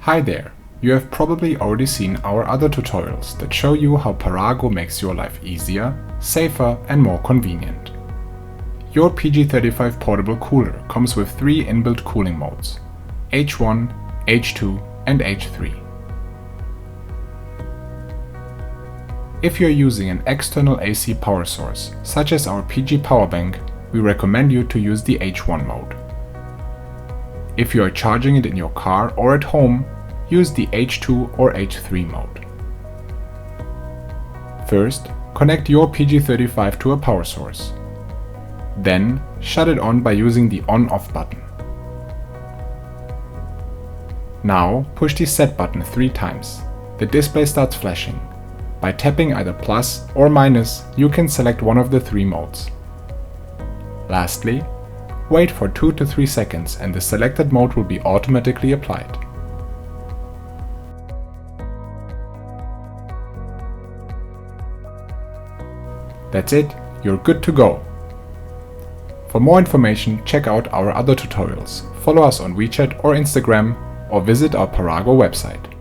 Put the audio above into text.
Hi there! You have probably already seen our other tutorials that show you how Parago makes your life easier, safer and more convenient. Your Pg35 portable cooler comes with 3 inbuilt cooling modes: H1, H2 and H3. If you're using an external AC power source, such as our PG power bank, we recommend you to use the H1 mode. If you are charging it in your car or at home, use the H2 or H3 mode. First, connect your Pg35 to a power source. Then, shut it on by using the on/off button. Now, push the set button 3 times. The display starts flashing. By tapping either plus or minus, you can select one of the 3 modes. Lastly, wait for 2 to 3 seconds and the selected mode will be automatically applied. That's it, you're good to go. For more information, check out our other tutorials, follow us on WeChat or Instagram, or visit our Parago website.